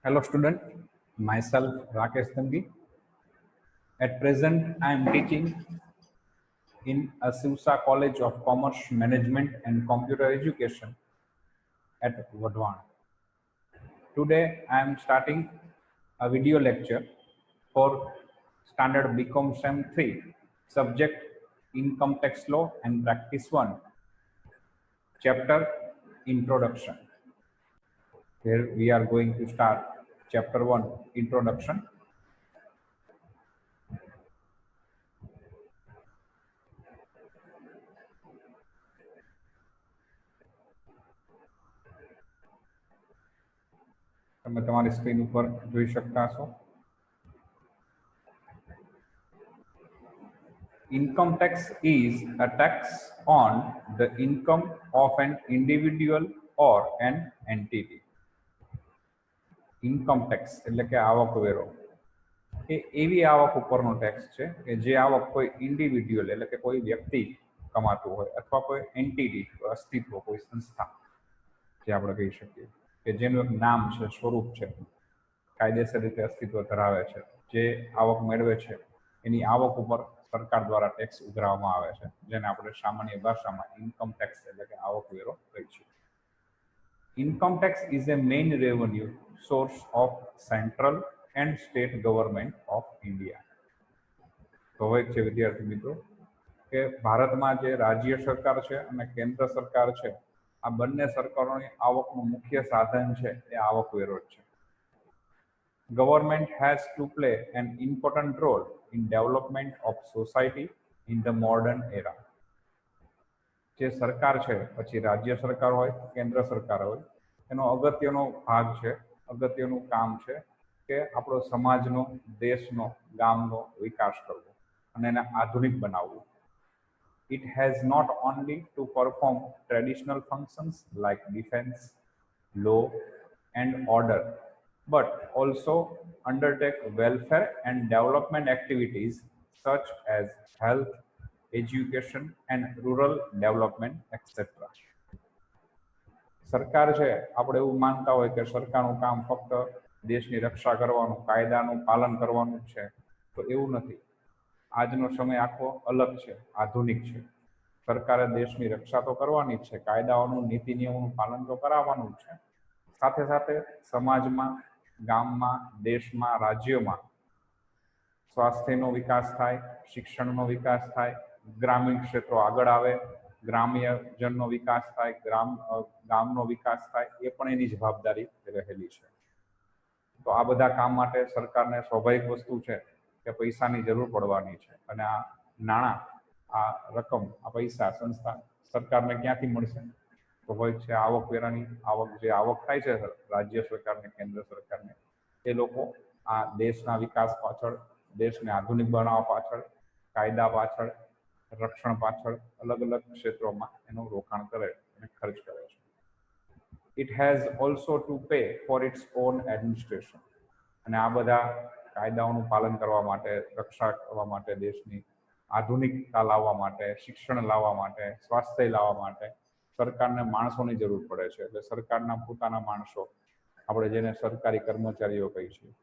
Hello student, myself Rakesh Tangi. At present, I am teaching in Asivsa College of Commerce Management and Computer Education at Vadwan. Today, I am starting a video lecture for Standard BCom Sem 3, subject Income Tax Law and Practice 1, chapter Introduction. Here we are going to start chapter 1, Introduction. તમે તમારી screen ઉપર જોઈ શકતા છો. Income tax is a tax on the income of an individual or an entity. Income tax એટલે કે આવક વેરો એ એવી આવક ઉપરનો ટેક્સ છે કે જે આવક કોઈ ઇન્ડિવિડ્યુઅલ એટલે કે કોઈ વ્યક્તિ કમાતું હોય અથવા કોઈ એન્ટિટી અસ્તિત્વ કોઈ સંસ્થા જે આપણે કહી શકીએ કે જેનું એક નામ છે, સ્વરૂપ છે, કાયદેસર રીતે અસ્તિત્વ ધરાવે છે, જે આવક મેળવે છે એની આવક ઉપર સરકાર દ્વારા ટેક્સ ઉઘરાવવામાં આવે છે, જેને આપણે સામાન્ય ભાષામાં ઇન્કમ ટેક્સ એટલે કે આવક વેરો કહી છીએ. Income tax is a main revenue source of central and state government of India. સ્વાભાવિક છે વિદ્યાર્થી મિત્રો કે ભારતમાં જે રાજ્ય સરકાર છે અને કેન્દ્ર સરકાર છે આ બંને સરકારોની આવકનું મુખ્ય સાધન છે એ આવકવેરો જ છે. Government has to play an important role in development of society in the modern era. જે સરકાર છે પછી રાજ્ય સરકાર હોય કેન્દ્ર સરકાર હોય એનો અગત્યનો ભાગ છે, અગત્યનું કામ છે કે આપણો સમાજનો, દેશનો, ગામનો વિકાસ કરવો અને એને આધુનિક બનાવવું. It has not only to perform traditional functions like defense, law and order, but also undertake welfare and development activities such as health, education and rural development, etc. સરકાર છે આપણે એવું માનતા હોય કે સરકારનું કામ ફક્ત દેશની રક્ષા કરવાનું, કાયદાનું પાલન કરવાનું છે, તો એવું નથી. આજનો સમય આખો અલગ છે, આધુનિક છે. સરકારે દેશની રક્ષા તો કરવાની જ છે, કાયદાઓનું, નીતિ નિયમોનું પાલન તો કરાવવાનું જ છે. સાથે સાથે સમાજમાં, ગામમાં, દેશમાં, રાજ્યોમાં સ્વાસ્થ્યનો વિકાસ થાય, શિક્ષણનો વિકાસ થાય, ગ્રામીણ ક્ષેત્રો આગળ આવે, ગ્રામ્યજનનો વિકાસ થાય, ગામનો વિકાસ થાય, એ પણ એની જવાબદારી રહેલી છે. તો આ બધા કામ માટે સરકારને સ્વાભાવિક વસ્તુ છે કે પૈસાની જરૂર પડવાની છે અને આ નાણાં, આ રકમ, આ પૈસા સંસ્થા સરકારને ક્યાંથી મળશે? સ્વાભાવિક છે આવકવેરાની આવક, જે આવક થાય છે રાજ્ય સરકારને, કેન્દ્ર સરકારને, એ લોકો આ દેશના વિકાસ પાછળ, દેશને આધુનિક બનાવવા પાછળ, કાયદા પાછળ, રક્ષણ પાછળ અલગ અલગ ક્ષેત્રોમાં એનું રોકાણ કરે અને ખર્ચ કરે છે. It has also to pay for its own administration. અને આ બધા કાયદાઓનું પાલન કરવા માટે, રક્ષા કરવા માટે, દેશની આધુનિકતા લાવવા માટે, શિક્ષણ લાવવા માટે, સ્વાસ્થ્ય લાવવા માટે સરકારને માણસોની જરૂર પડે છે. એટલે સરકારના પોતાના માણસો, આપણે જેને સરકારી કર્મચારીઓ કહીએ છીએ,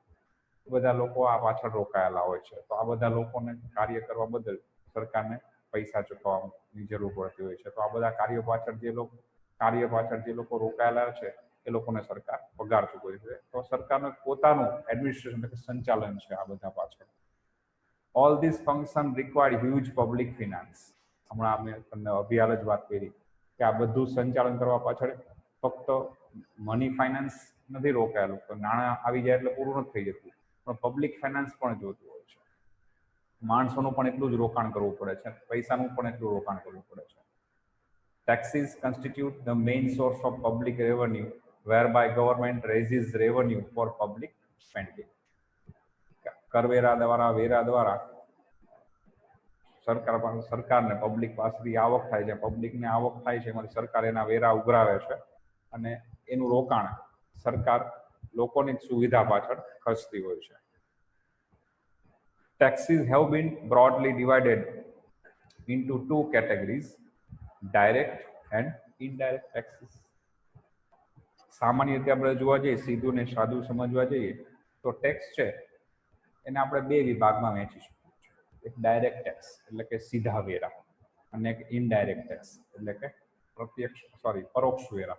બધા લોકો આ પાછળ રોકાયેલા હોય છે. તો આ બધા લોકોને કાર્ય કરવા બદલ સરકારને પૈસા ચૂકવવાની જરૂર પડતી હોય છે. તો આ બધા કાર્ય પાછળ જે લોકો રોકાયેલા છે એ લોકોને સરકાર પગાર ચૂકવે છે. તો સરકારનું પોતાનું એડમિનિસ્ટ્રેશન એટલે કે સંચાલન છે આ બધા પાછળ. All this function required huge public finance. હમણાં અમે તમને અભિહાલ જ વાત કરી કે આ બધું સંચાલન કરવા પાછળ ફક્ત મની ફાઇનાન્સ નથી રોકાયેલું, તો નાણાં આવી જાય એટલે પૂરું નથી થઈ જતું, પણ પબ્લિક ફાઇનાન્સ પણ જોતું હોય છે. માણસોનું પણ એટલું જ રોકાણ કરવું પડે છે, પૈસાનું પણ એટલું રોકાણ કરવું પડે છે. Taxes constitute the main source of public revenue, whereby government raises revenue for public spending. કરવેરા દ્વારા, વેરા દ્વારા સરકારને પબ્લિક પાસેથી આવક થાય છે, પબ્લિકને આવક થાય છે, એમાંથી સરકાર એના વેરા ઉઘરાવે છે અને એનું રોકાણ સરકાર લોકોની સુવિધા પાછળ ખર્ચતી હોય છે. Taxes have been broadly divided into two categories: direct and indirect taxes. સામાન્ય રીતે આપણે જોવા જઈએ, સીધું ને સાદું સમજવા જઈએ તો ટેક્સ છે એને આપણે બે વિભાગમાં વહેંચી શકીએ છીએ. એક ડાયરેક્ટ ટેક્સ એટલે કે સીધા વેરા, અને એક ઇનડાયરેક્ટ ટેક્સ એટલે કે પરોક્ષ વેરા.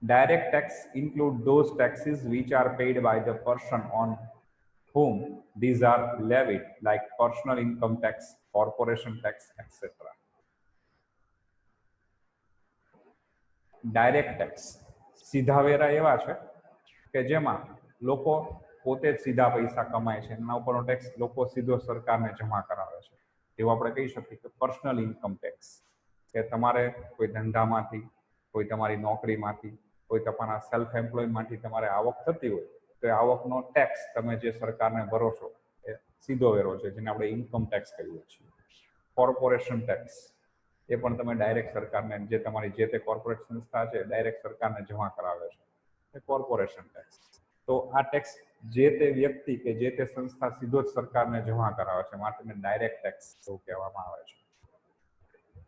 Direct tax include those taxes which are paid by the person on whom these are levied, like personal income tax, corporation tax, etc. Direct tax સીધા વેરા એવા છે કે જેમાં લોકો પોતે જ સીધા પૈસા કમાય છે, એના ઉપરનો ટેક્સ લોકો સીધો સરકારને જમા કરાવે છે. એવું આપણે કહી શકીએ કે પર્સનલ ઇન્કમ ટેક્સ, કે તમારે કોઈ ધંધામાંથી, કોઈ તમારી નોકરીમાંથી, કોઈ તમારા સેલ્ફ એમ્પ્લોયમાંથી તમારે આવક થતી હોય તો એ આવકનો ટેક્સ તમે જે સરકારને ભરો છો એ સીધો વેરો છે, જેને આપણે ઇન્કમ ટેક્સ કહીએ છીએ. કોર્પોરેશન ટેક્સ એ પણ તમે ડાયરેક્ટ સરકારને, જે તમારી જે તે કોર્પોરેટ સંસ્થા છે ડાયરેક્ટ સરકારને જમા કરાવે છે, એ કોર્પોરેશન ટેક્સ. તો આ ટેક્સ જે તે વ્યક્તિ કે જે તે સંસ્થા સીધો જ સરકારને જમા કરાવે છે, માટે ડાયરેક્ટ ટેક્સ એવું કહેવામાં આવે છે.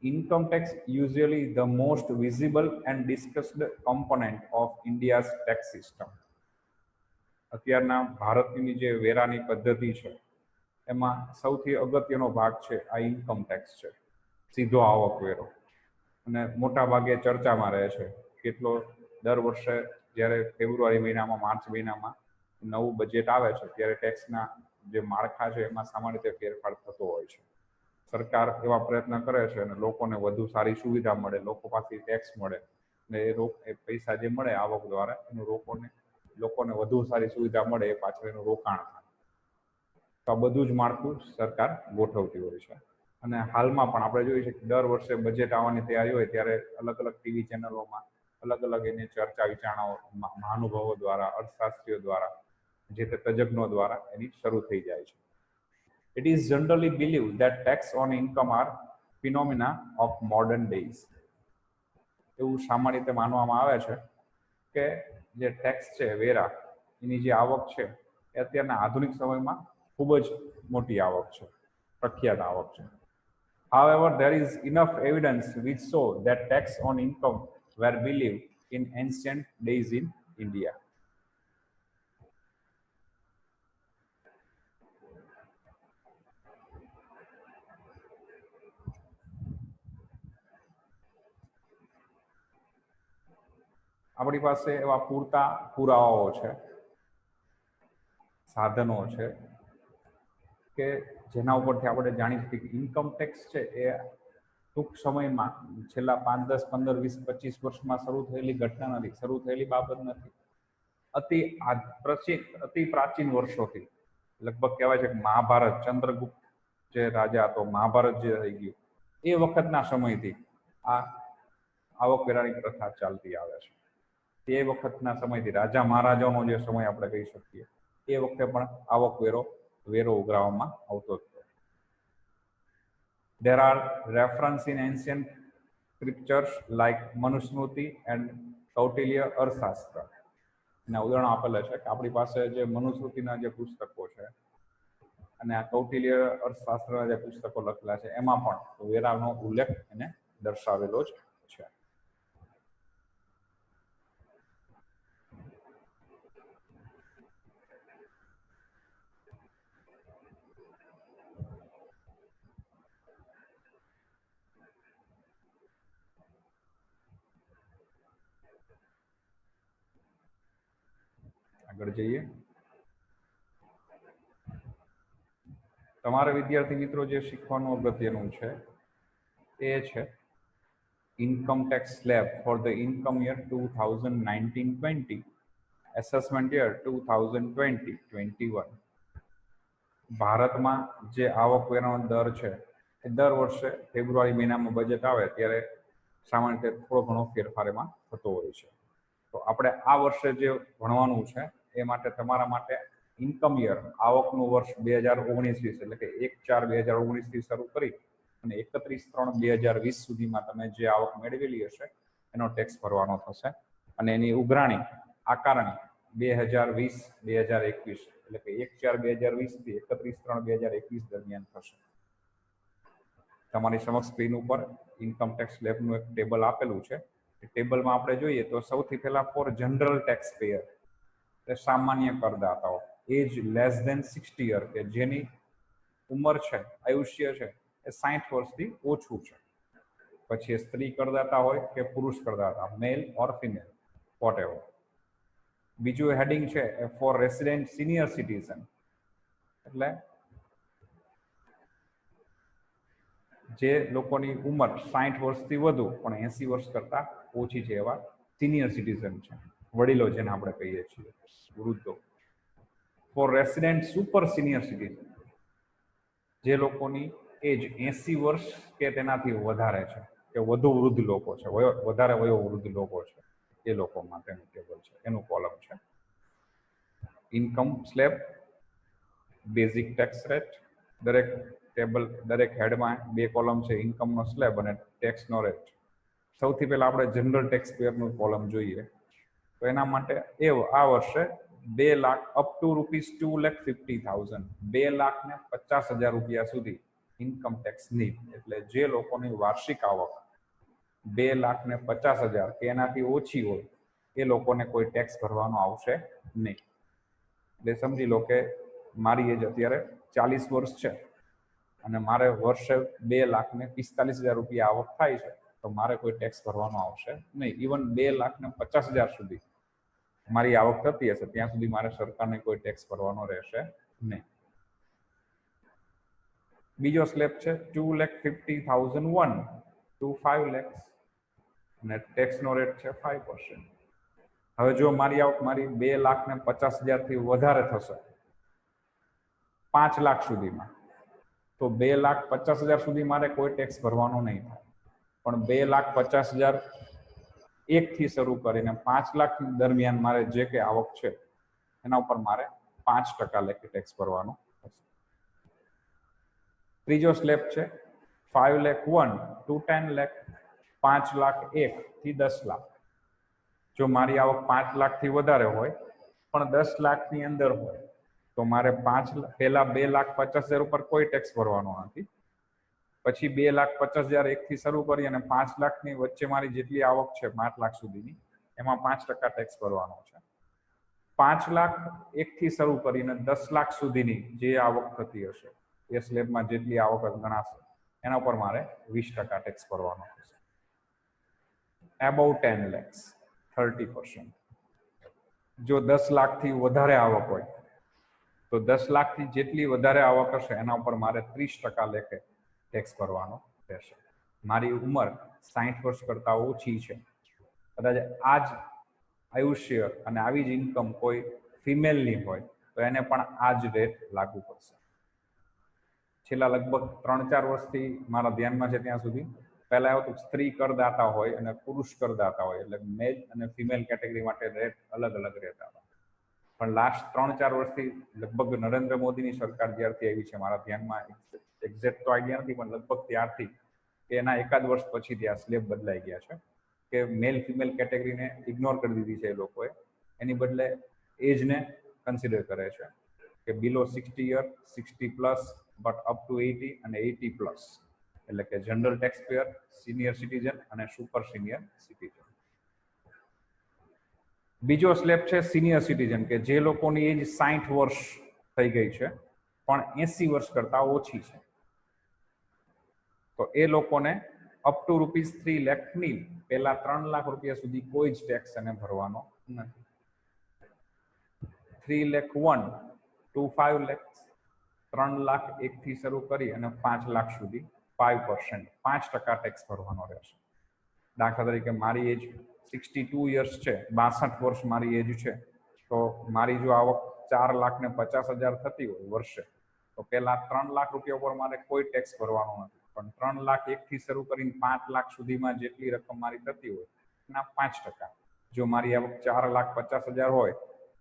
Income tax usually the most visible and discussed component of India's tax system. અત્યારના ભારતની જે વેરાની પદ્ધતિ છે એમાં સૌથી અગત્યનો ભાગ છે આ ઇન્કમ ટેક્સ છે, સીધો આવક વેરો. અને મોટા ભાગે ચર્ચામાં રહે છે. કેટલો દર વર્ષે જ્યારે ફેબ્રુઆરી મહિનામાં, માર્ચ મહિનામાં નવું બજેટ આવે છે ત્યારે ટેક્સના જે માળખા છે એમાં સામાન્ય રીતે ફેરફાર થતો હોય છે. સરકાર એવા પ્રયત્ન કરે છે અને લોકોને વધુ સારી સુવિધા મળે, લોકો પાસેથી ટેક્સ મળે, અને એ પૈસા જે મળે આવક દ્વારા એનું લોકોને વધુ સારી સુવિધા મળે એ પાછળ એનું રોકાણ થાય. તો આ બધું જ માળખું સરકાર ગોઠવતી હોય છે. અને હાલમાં પણ આપણે જોઈએ છીએ કે દર વર્ષે બજેટ આવવાની તૈયારી હોય ત્યારે અલગ અલગ ટીવી ચેનલોમાં અલગ અલગ એની ચર્ચા વિચારણાઓ મહાનુભાવો દ્વારા, અર્થશાસ્ત્રીઓ દ્વારા, જે તે તજજ્ઞો દ્વારા એની શરૂ થઈ જાય છે. It is generally believed that tax on income are phenomena of modern days. એવું સામાન્ય રીતે માનવામાં આવે છે કે જે ટેક્સ છે, વેરા, એની જે આવક છે એ અત્યારના આધુનિક સમયમાં ખૂબ જ મોટી આવક છે, પ્રખ્યાત આવક છે. However, there is enough evidence which show that tax on income were believed in ancient days in India. આપણી પાસે એવા પૂરતા પુરાવાઓ છે, સાધનો છે કે જેના ઉપરથી આપણે જાણી શકીએ કે ઇન્કમ ટેક્સ છે એ ટૂંક સમયમાં છેલ્લા 5, 10, 15, 20, 25 વર્ષમાં શરૂ થયેલી ઘટના નથી, શરૂ થયેલી બાબત નથી. અતિ પ્રાચીન વર્ષોથી, લગભગ કહેવાય છે કે મહાભારત, ચંદ્રગુપ્ત જે રાજા હતો, મહાભારત જે થઈ ગયું એ વખતના સમયથી આ આવકવેરાની પ્રથા ચાલતી આવે છે. તે વખતના સમયથી, રાજા મહારાજાઓનો જે સમય આપણે કહી શકીએ, એ વખતે પણ વેરો ઉઘરાવવામાં આવતો હતો. There are references in ancient scriptures like Manusmriti and Kautilya અર્થશાસ્ત્ર. એના ઉદાહરણો આપેલા છે કે આપણી પાસે જે મનુસ્મૃતિના જે પુસ્તકો છે અને આ કૌટિલ્ય અર્થશાસ્ત્રના જે પુસ્તકો લખેલા છે એમાં પણ વેરાનો ઉલ્લેખ એને દર્શાવેલો જ છે. આગળ જઈએ. તમારા વિદ્યાર્થી મિત્રો જે શીખવાનું અગત્યનું છે એ છે income tax slab for the income year 2019-20, assessment year 2020-21. ભારતમાં જે આવકવેરાનો દર છે એ દર વર્ષે ફેબ્રુઆરી મહિનામાં બજેટ આવે ત્યારે સામાન્ય રીતે થોડો ઘણો ફેરફાર એમાં થતો હોય છે. તો આપણે આ વર્ષે જે ભણવાનું છે એ માટે તમારા માટે ઇન્કમ યર, આવકનું વર્ષ 2019-20, એટલે કે 1/4/2019 થી શરૂ કરી અને 31/3/2020 સુધીમાં તમે જે આવક મેળવેલી હશે એનો ટેક્સ ભરવાનો થશે. અને એની ઉઘરાણી આકારણી 2020-2021, એટલે કે 1/4/2020 થી 31/3/2021 દરમિયાન થશે. તમારી સમક્ષ સ્ક્રીન ઉપર ઇન્કમ ટેક્સ સ્લેબનું એક ટેબલ આપેલું છે, ટેબલમાં આપણે જોઈએ તો સૌથી પહેલા ફોર જનરલ ટેક્સ પેયર એટલે સામાન્ય કરદાતાઓ એજ લેસ ધેન 60 યર કે જેની ઉંમર છે આયુષ્ય છે એ 60 વર્ષથી ઓછું છે. પછી સ્ત્રી કરદાતા હોય કે પુરુષ કરદાતા મેલ ઓર ફિમેલ વોટએવર. બીજું હેડિંગ છે એ ફોર રેસિડેન્ટ સિનિયર સિટીઝન એટલે જે લોકોની ઉંમર 60 વર્ષથી વધુ પણ 80 વર્ષ કરતા ઓછી છે એવા સિનિયર સિટીઝન છે, વડીલો જેને આપણે કહીએ છીએ, વૃદ્ધો. For resident super senior citizen જે લોકોની એજ 80 વર્ષ કે તેનાથી વધારે છે કે વધુ વૃદ્ધ લોકો છે, વધારે વયોવૃદ્ધ લોકો છે, એ લોકો માટેનું ટેબલ છે, એનું કોલમ છે. Income slab, basic tax rate, દરેક ટેબલ દરેક હેડમાં 2 કોલમ છે, ઇન્કમનો સ્લેબ અને ટેક્સનો રેટ. સૌથી પહેલા આપણે જનરલ ટેક્સ પેયરનું કોલમ જોઈએ તો એના માટે આ વર્ષે 2 લાખ અપ ટુ ₹2,50,000 2,50,000 રૂપિયા સુધી ઇન્કમ ટેક્સ નહીં. એટલે જે લોકોની વાર્ષિક આવક 2,50,000 કે એનાથી ઓછી હોય એ લોકોને કોઈ ટેક્સ ભરવાનો આવશે નહીં. એટલે સમજી લો કે મારી એજ અત્યારે 40 વર્ષ છે અને મારે વર્ષે 2,45,000 રૂપિયા આવક થાય છે તો મારે કોઈ ટેક્સ ભરવાનો આવશે નહીં. ઇવન 2,50,000 સુધી મારી આવક થતી હશે ત્યાં સુધી મારે સરકારને કોઈ ટેક્સ ભરવાનો રહેશે નહીં. બીજો સ્લેબ છે 2,50,001 to 5 લાખ અને ટેક્સનો રેટ છે 5%. હવે જો મારી આવક મારી 2,50,000 થી વધારે થશે 5 લાખ સુધીમાં તો 2,50,000 સુધી મારે કોઈ ટેક્સ ભરવાનો નહીં થાય. પણ 2,50,000 થી શરૂ કરીને 5 લાખ દરમિયાન મારે જે કે આવક છે એના ઉપર મારે 5% લેખે ટેક્સ ભરવાનો થશે. ત્રીજો સ્લેબ છે 5,01,000 to 10 લાખ 5,01,000 થી 10 લાખ. જો મારી આવક 5 લાખ થી વધારે હોય પણ 10 લાખની અંદર હોય તો મારે પહેલા 2,50,000 ઉપર કોઈ ટેક્સ ભરવાનો નથી. પછી 2,50,000 થી શરૂ કરી અને 5 લાખની વચ્ચે મારી જેટલી આવક છે 5 લાખ સુધીની એમાં 5% ટેક્સ ભરવાનો છે. 5 લાખ થી શરૂ કરીને 10 લાખ સુધીની જે આવક થતી હશે એ સ્લેબમાં જેટલી આવક ગણાશે એના ઉપર મારે 20% ટેક્સ ભરવાનો થશે. Above 10 lakhs 30%. જો 10 લાખથી વધારે આવક હોય તો 10 લાખથી જેટલી વધારે આવક હશે એના ઉપર મારે 30% લેખે ટેક્સ ભરવાનો રહેશે. મારી ઉંમર 60 વર્ષ કરતા ઓછી છે, કદાચ આ જ આયુષ્ય અને આવી જ ઇન્કમ કોઈ ફિમેલની હોય તો એને પણ આ જ રેટ લાગુ પડશે. છેલ્લા લગભગ 3-4 વર્ષથી મારા ધ્યાનમાં છે ત્યાં સુધી પહેલા એવું હતું સ્ત્રી કરદાતા હોય અને પુરુષ કરદાતા હોય એટલે મેલ અને ફિમેલ કેટેગરી માટે રેટ અલગ અલગ રહેતા હતા. પણ લાસ્ટ 3-4 વર્ષથી લગભગ નરેન્દ્ર મોદીની સરકાર જ્યારથી આવી છે મારા ધ્યાનમાં એક્ઝેક્ટ તો આઈડિયા નથી પણ લગભગ ત્યારથી કે એના એકાદ વર્ષ પછી ત્યાં સ્લેબ બદલાઈ ગયા છે કે મેલ ફિમેલ કેટેગરીને ઇગ્નોર કરી દીધી છે એ લોકોએ. એની બદલે એજને કન્સિડર કરે છે કે બિલો 60 યર 60+ બટ અપ ટુ 80 અને 80+. એટલે કે general tax payer, senior citizen અને સુપર સિનિયર સિટીઝન. બીજો સ્લેબ છે સિનિયર સિટીઝન કે જે લોકોની એજ 60 વર્ષ થઈ ગઈ છે પણ 80 વર્ષ કરતા ઓછી છે તો એ લોકોને અપ ટુ ₹3 લાખ ની પહેલા 3 લાખ રૂપિયા સુધી કોઈ જ ટેક્સ એને ભરવાનો નથી. 3,01,000 to 5 લાખ 3 લાખ 1 થી શરૂ કરી અને 5 લાખ સુધી 5% 5% ટેક્સ ભરવાનો રહેશે. દાખલા તરીકે મારી એજ 62 યર્સ છે, 62 વર્ષ મારી એજ છે તો મારી જો આવક 4,50,000 થતી હોય વર્ષે તો પહેલા 3 લાખ રૂપિયા ઉપર મારે કોઈ ટેક્સ ભરવાનો નથી. પણ 3 લાખ 1 થી શરૂ કરીને 5 લાખ સુધીમાં જેટલી રકમ મારી થતી હોય એના 5%. જો મારી આવક 4,50,000 હોય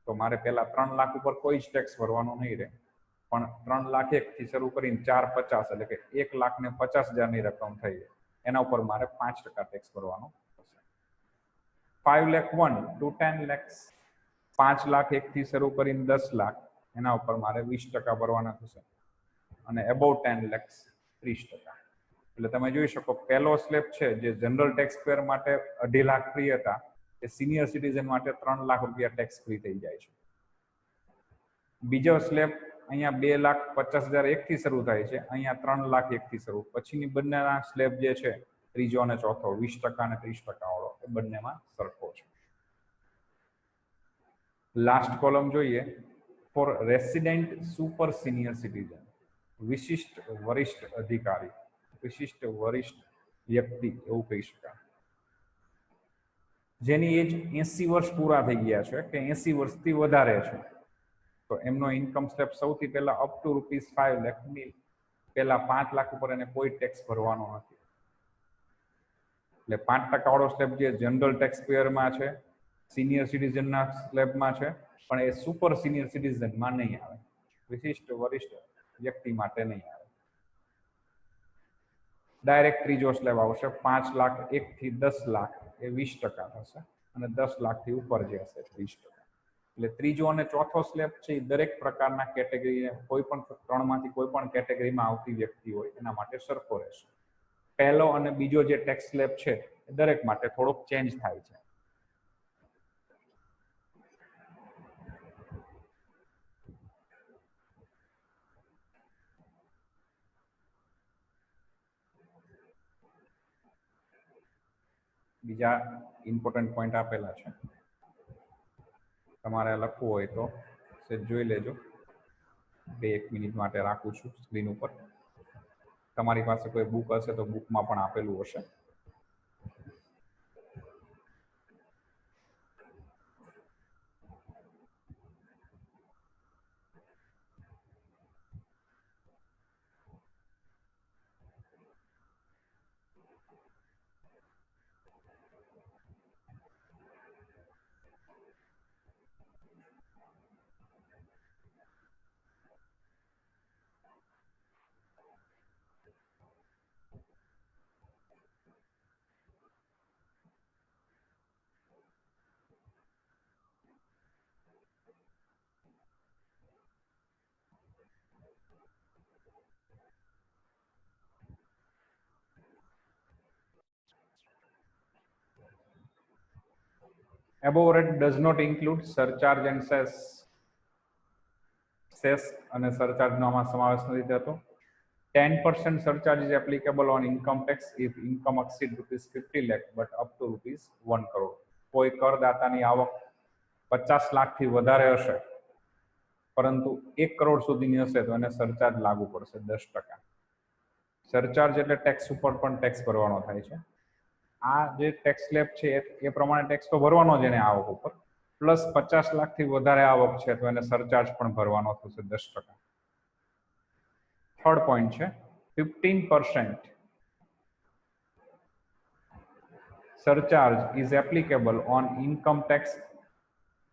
તો મારે પહેલા 3 લાખ ઉપર કોઈ જ ટેક્સ ભરવાનો નહીં રહે. પણ 3 લાખ 1 થી શરૂ કરીને 4,50,000 એટલે કે 1,50,000 ની રકમ થઈ એના ઉપર મારે 5% ટેક્સ ભરવાનો થશે. 5,01,000 to 10 lakhs 5 લાખ 1 થી શરૂ કરીને 10 લાખ એના ઉપર મારે 20% ભરવાના થશે અને એબવ 10 lakhs 30%. એટલે તમે જોઈ શકો પહેલો સ્લેબ છે જે જનરલ ટેક્સ પેયર માટે 2.5 લાખ ફ્રી હતા, એ સિનિયર સિટીઝન માટે 3 લાખ રૂપિયા ટેક્સ ફ્રી થઈ જાય છે. બીજો સ્લેબ અહીંયા 2,50,001 થી શરૂ થાય છે, અહીંયા 3,01,000 થી શરૂ. પછીની બંનેના સ્લેબ જે છે ત્રીજો અને ચોથો 20% અને 30% વાળો એ બંનેમાં સરખો છે. લાસ્ટ કોલમ જોઈએ, for resident super senior citizen, વિશિષ્ટ વરિષ્ઠ અધિકારી, વિશિષ્ટ વરિષ્ઠ વ્યક્તિ એવું કહી શકાય, જેની એજ 80 વર્ષ પૂરા થઈ ગયા છે કે 80 વર્ષથી વધારે છે, તો એમનો ઇન્કમ સ્લેબ સૌથી પહેલા અપ ટુ ₹5 લાખની પહેલા 5 લાખ ઉપર એને કોઈ ટેક્સ ભરવાનો નથી. એટલે 5% વાળો સ્લેબ જે જનરલ ટેક્સ પેયરમાં છે, સિનિયર સિટીઝનના સ્લેબમાં છે, પણ એ સુપર સિનિયર સિટીઝનમાં નહીં આવે, વિશિષ્ટ વરિષ્ઠ વ્યક્તિ માટે નહીં આવે. ડાયરેક્ટ ત્રીજો સ્લેબ આવશે 5 લાખ 1 થી 10 લાખ એ 20% થશે, અને 10 લાખથી ઉપર જે હશે 30%. એટલે ત્રીજો અને ચોથો સ્લેબ છે એ દરેક પ્રકારના કેટેગરી, કોઈ પણ ત્રણમાંથી કોઈ પણ કેટેગરીમાં આવતી વ્યક્તિ હોય એના માટે સરખો રહેશે. પહેલો અને બીજો જે ટેક્સ સ્લેબ છે એ દરેક માટે થોડોક ચેન્જ થાય છે. બીજા ઇમ્પોર્ટન્ટ પોઈન્ટ આપેલા છે, તમારે લખવું હોય તો જોઈ લેજો. 2-1 મિનિટ માટે રાખું છું સ્ક્રીન ઉપર. તમારી પાસે કોઈ બુક હશે તો બુકમાં પણ આપેલું હશે. Above rate does not include surcharge and cess. cess અને surcharge નો આમાં સમાવેશ નથી થતો. 10% surcharge is applicable on income tax if income exceed ₹50 lakh but up to ₹1 crore. કોઈ કરદાતાની આવક 50 લાખથી વધારે હશે પરંતુ 1 કરોડ સુધીની હશે તો એને સરચાર્જ લાગુ પડશે 10%. સરચાર્જ એટલે ટેક્સ ઉપર પણ ટેક્સ ભરવાનો થાય છે. આ જે ટેક્સ સ્લેબ છે એ પ્રમાણે ટેક્સ તો ભરવાનો જ એને આવક ઉપર, પ્લસ 50 લાખથી વધારે આવક છે તો એને સરચાર્જ પણ ભરવાનો થશે 10%. થર્ડ પોઈન્ટ છે 15% surcharge is applicable on income tax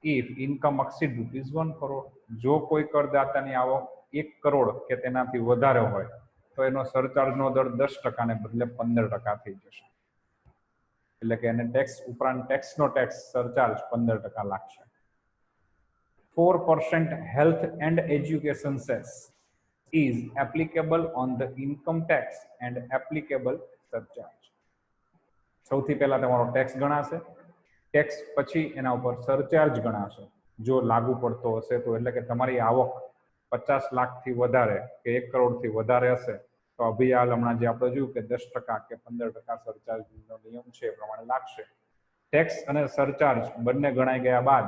if income exceed ₹1 crore. જો કોઈ કરદાતાની આવક 1 કરોડ કે તેનાથી વધારે હોય તો એનો સરચાર્જનો દર 10% ને બદલે 15% થઈ જશે. એટલે કે એને ટેક્સ ઉપરાંત ટેક્સનો ટેક્સ સરચાર્જ 15% લાગશે. 4% health and education cess is applicable on the income tax and applicable surcharge. સૌથી પહેલા તમારો ટેક્સ ગણાશે, ટેક્સ પછી એના ઉપર સરચાર્જ ગણાશે જો લાગુ પડતો હશે તો. એટલે કે તમારી આવક 50 લાખથી વધારે કે 1 કરોડથી વધારે હશે તો અભિયાલ હમણાં જે આપણે જોયું કે 10% કે 15% સરચાર્જનો નિયમ છે એ પ્રમાણે લાગશે. ટેક્સ અને સરચાર્જ બંને ગણાઈ ગયા બાદ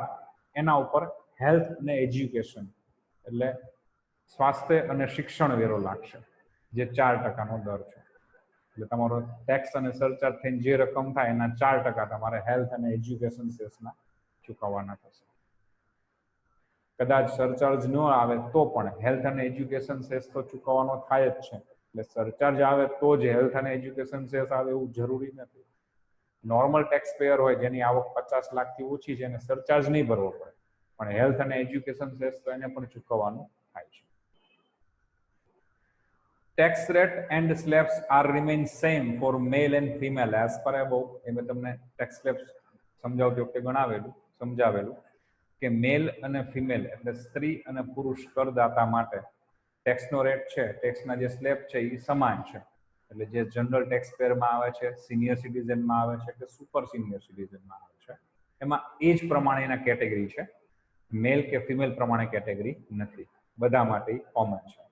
એના ઉપર હેલ્થ અને એજ્યુકેશન એટલે સ્વાસ્થ્ય અને શિક્ષણ વેરો લાગશે જે 4%નો દર છે. એટલે તમારો ટેક્સ અને સરચાર્જ થઈને જે રકમ થાય એના 4% તમારે હેલ્થ અને એજ્યુકેશન સેસના ચૂકવવાના થશે. કદાચ સરચાર્જ ન આવે તો પણ હેલ્થ અને એજ્યુકેશન સેસ તો ચૂકવવાનો થાય જ છે. એટલે સરચાર્જ આવે તો જ હેલ્થ અને એજ્યુકેશન સેસ આવે એવું જરૂરી નથી. નોર્મલ ટેક્સ પેયર હોય જેની આવક 50 લાખથી ઓછી છે એને સરચાર્જ નહીં ભરવો પડે, પણ હેલ્થ અને એજ્યુકેશન સેસ તો એને પણ ચૂકવવાનું થાય છે. Tax rate and slabs are remain same for male and female as per above. એ મેં તમને ટેક્સ સ્લેબ્સ સમજાવતી વખતે સમજાવેલું કે મેલ અને ફિમેલ એટલે સ્ત્રી અને પુરુષ કરદાતા માટે ટેક્સનો રેટ છે, ટેક્સના જે સ્લેબ છે એ સમાન છે. એટલે જે જનરલ ટેક્સ પેયરમાં આવે છે, સિનિયર સિટીઝનમાં આવે છે કે સુપર સિનિયર સિટીઝનમાં આવે છે, એમાં એજ પ્રમાણેના કેટેગરી છે, મેલ કે ફિમેલ પ્રમાણે કેટેગરી નથી, બધા માટે કોમન છે.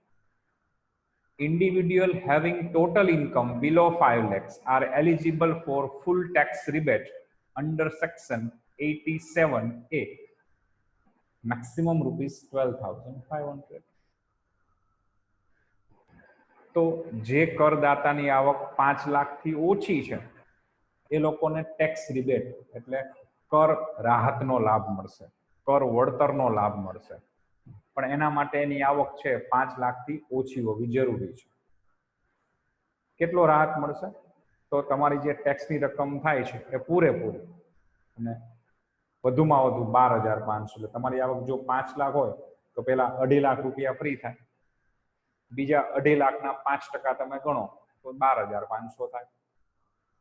Individual having total income below 5 lakhs are eligible for full tax rebate under section 87A. Maximum rupees 12,500. તો જે કરદાતાની આવક 5 લાખથી ઓછી છે એ લોકોને ટેક્સ રિબેટ એટલે કર રાહતનો લાભ મળશે, કર વળતરનો લાભ મળશે, પણ એના માટે એની આવક છે 5 લાખથી ઓછી હોવી જરૂરી છે. કેટલો રાહત મળશે? તો તમારી જે ટેક્સની રકમ થાય છે એ પૂરેપૂરી અને વધુમાં વધુ 12,500. એટલે તમારી આવક જો 5 લાખ હોય તો પેલા 2.5 લાખ રૂપિયા ફ્રી થાય, બીજા 2.5 લાખના 5% તમે ગણો તો 12,500 થાય.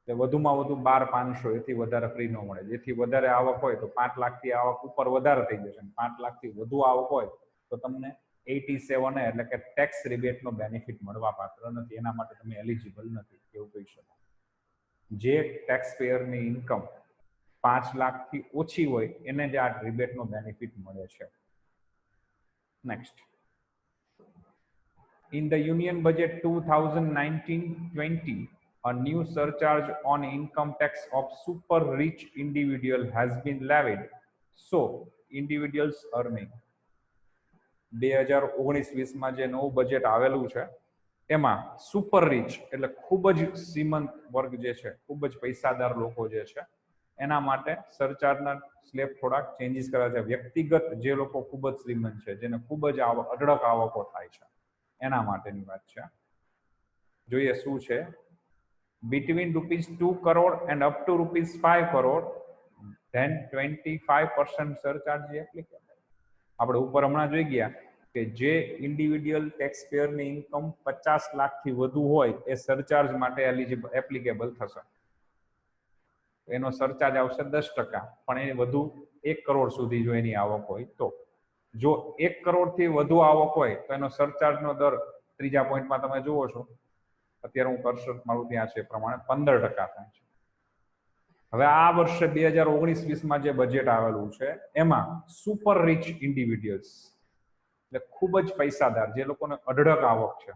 એટલે વધુમાં વધુ 12,500, એથી વધારે ફ્રી ન મળે. જેથી વધારે આવક હોય તો 5 લાખથી આવક ઉપર વધારે થઈ જશે, 5 લાખથી વધુ આવક હોય તો તમને 87A એટલે કે ટેક્સ રિબેટનો બેનિફિટ મળવા પાત્ર નથી, એના માટે તમે એલિજિબલ નથી એવું કહી શકાય. જે ટેક્સ પેયરની ઇન્કમ 5 લાખથી ઓછી હોય એને જ આ રિબેટનો બેનિફિટ મળે છે. Next, in the Union Budget 2019-20, a new surcharge on income tax of super rich individual has been levied. So, individuals earning 2019-20માં જે નવું બજેટ આવેલું છે એમાં સુપર રીચ એટલે ખૂબ જ શ્રીમંત વર્ગ જે છે, ખૂબ જ પૈસાદાર લોકો જે છે એના માટે સરચાર્જના સ્લેબ થોડાક ચેન્જીસ કર્યા છે. વ્યક્તિગત જે લોકો ખૂબ જ શ્રીમંત છે, જેને ખૂબ જ અઢળક આવકો થાય છે, એના માટેની વાત છે. જોઈએ શું છે. Between ₹2 crore and up to ₹5 crore, then 25% surcharge applicable. આપણે ઉપર હમણાં જોઈ ગયા કે જે ઇન્ડિવિડ્યુઅલ ટેક્સ પેયરની ઇન્કમ 50 લાખથી વધુ હોય એ સરચાર્જ માટે એપ્લિકેબલ થશે. એનો સરચાર્જ આવશે 10%, પણ એ વધુ 1 કરોડ સુધી જો એની આવક હોય તો. જો 1 કરોડથી વધુ આવક હોય તો એનો સરચાર્જનો દર ત્રીજા પોઈન્ટમાં તમે જુઓ છો, અત્યારે હું કર્સર મારું ત્યાં છે એ પ્રમાણે 15% થાય છે. હવે આ વર્ષે 2019-20માં જે બજેટ આવેલું છે એમાં સુપર રીચ ઇન્ડિવિડ્યુઅલ્સ એટલે ખૂબ જ પૈસાદાર, જે લોકોને અઢળક આવક છે,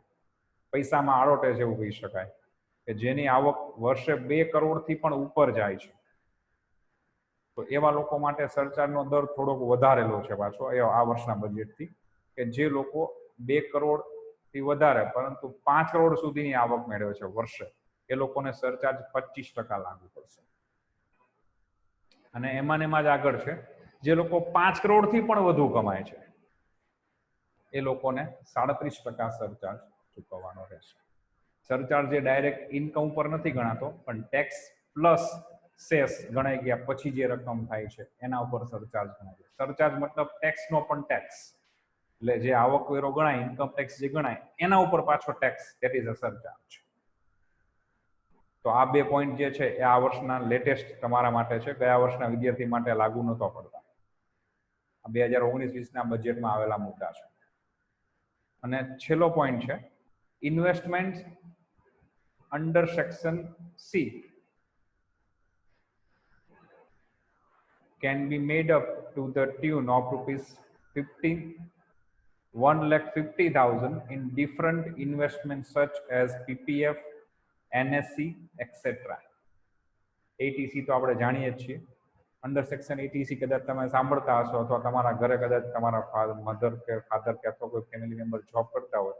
પૈસામાં આડોટે છે એવું કહી શકાય, કે જેની આવક વર્ષે 2 કરોડથી પણ ઉપર જાય છે, તો એવા લોકો માટે સરચાર્જનો દર થોડોક વધારેલો છે પાછો આ વર્ષના બજેટથી, કે જે લોકો 2 કરોડથી વધારે પરંતુ 5 કરોડ સુધીની આવક મેળવે છે વર્ષે, એ લોકોને સરચાર્જ 25% લાગુ પડશે. અને એમાં જ આગળ છે જે લોકો 5 કરોડથી પણ વધુ કમાય છે એ લોકોને 37% સરચાર્જ ચૂકવવાનો રહેશે. સરચાર્જ જે ડાયરેક્ટ ઇન્કમ ઉપર નથી ગણાતો, પણ ટેક્સ પ્લસ સેસ ગણાઈ ગયા પછી જે રકમ થાય છે એના ઉપર સરચાર્જ ગણાય છે. સરચાર્જ મતલબ ટેક્સનો પણ ટેક્સ, એટલે જે આવકવેરો ગણાય, ઇન્કમ ટેક્સ જે ગણાય એના ઉપર પાછો tax, that is a surcharge. તો આ 2 પોઈન્ટ જે છે એ આ વર્ષના લેટેસ્ટ તમારા માટે છે, ગયા વર્ષના વિદ્યાર્થી માટે લાગુ નહોતો પડતા. આ 2019-20ના બજેટમાં આવેલા મુદ્દા છે. અને છેલ્લો પોઈન્ટ છે, investment under section C can be made up to the tune of ₹1,50,000 in different investments such as PPF, NSC, etc. ATC તો આપણે જાણીએ જ છીએ. અંડર સેક્શન ATC કદાચ તમે સાંભળતા હશો, અથવા તમારા ઘરે કદાચ તમારા મધર કે ફાધર કે અથવા કોઈ ફેમિલી મેમ્બર જોબ કરતા હોય,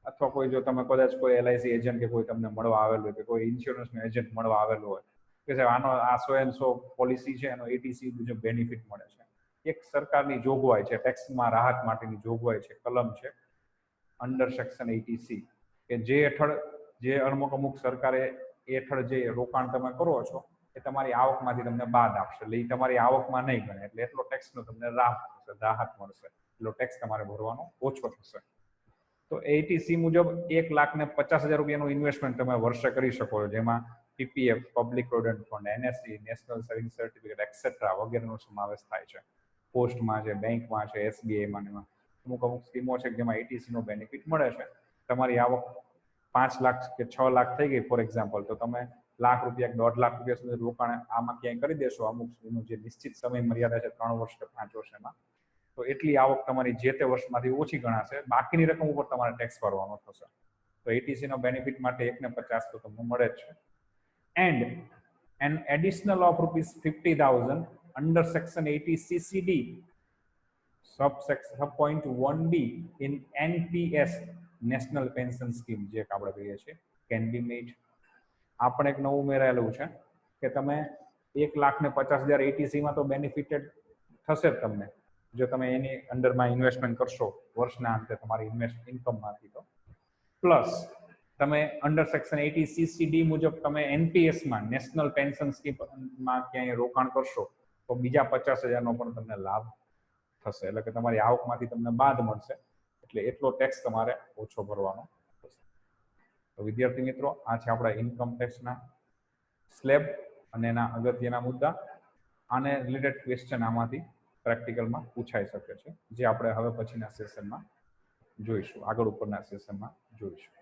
અથવા કોઈ જો તમે કદાચ કોઈ LIC એજન્ટ કે કોઈ તમને મળવા આવેલું હોય, કે કોઈ ઇન્સ્યોરન્સનો એજન્ટ મળવા આવેલું હોય કે સાહેબ આનો આ 100 પોલિસી છે, એનો ATC મુજબ બેનિફિટ મળે છે. એક સરકારની જોગવાઈ છે, ટેક્સમાં રાહત માટેની જોગવાઈ છે, કલમ છે અંડર સેક્શન ATC, કે જે હેઠળ જે અમુક સરકારે હેઠળ જે રોકાણ તમે કરો છો એ તમારી આવકમાંથી તમને બાદ આપશે, એટલે એ તમારી આવકમાં નહીં ગણે, એટલે એટલો ટેક્સનો તમને રાહત મળશે, એટલો ટેક્સ તમારે ભરવાનો ઓછો થશે. તો ATC મુજબ 1,50,000 રૂપિયાનું ઇન્વેસ્ટમેન્ટ તમે વર્ષે કરી શકો છો, જેમાં PPF, public provident fund, NSC, national saving certificate et cetera વગેરેનો સમાવેશ થાય છે. પોસ્ટમાં છે, બેંકમાં છે, SBI માં અમુક સ્કીમો છે જેમાં ATC નો બેનિફિટ મળે છે. તમારી આવક 5 લાખ કે 6 લાખ થઈ ગઈ ફોર એક્ઝામ્પલ, તો તમે લાખ રૂપિયા કે 1.5 લાખ રૂપિયા સુધી રોકાણ આમાં ક્યાંય કરી દેશો અમુક એનું જે નિશ્ચિત સમય મર્યાદા છે 3 વર્ષ કે 5 વર્ષ એમાં, તો એટલી આવક તમારી જે તે વર્ષમાંથી ઓછી ગણાશે, બાકીની રકમ ઉપર તમારે ટેક્સ ભરવાનો થશે. તો એટીસી નો બેનિફિટ માટે 1/50 તો તમને મળે જ છે. And an additional of ₹50,000 under section 80 CCD sub point 1D in NPS national pension scheme જે આપણે કહીએ છીએ કેન બી મેડ. આ પણ એક નવું ઉમેરાયેલું છે કે તમે 1,50,000 એટીસી માં તો બેનિફિટેડ થશે જ તમને જો તમે એની અંડરમાં ઇન્વેસ્ટમેન્ટ કરશો વર્ષના અંતે તમારી ઇન્વેસ્ટ ઇન્કમમાંથી. તો પ્લસ તમે અંડર સેક્શન 80 CCD મુજબ તમે એનપીએસમાં નેશનલ પેન્શન સ્કીમમાં ક્યાંય રોકાણ કરશો તો બીજા 50,000 નો પણ તમને લાભ થશે. એટલે કે તમારી આવકમાંથી તમને બાદ મળશે, એટલે એટલો ટેક્સ તમારે ઓછો ભરવાનો થશે. તો વિદ્યાર્થી મિત્રો, આ છે આપણા ઇન્કમ ટેક્સના સ્લેબ અને એના અગત્યના મુદ્દા. આને રિલેટેડ ક્વેશ્ચન આમાંથી પ્રેક્ટિકલમાં પૂછાઈ શકે છે, જે આપણે હવે પછીના સેશનમાં જોઈશું, આગળ ઉપરના સેશનમાં જોઈશું.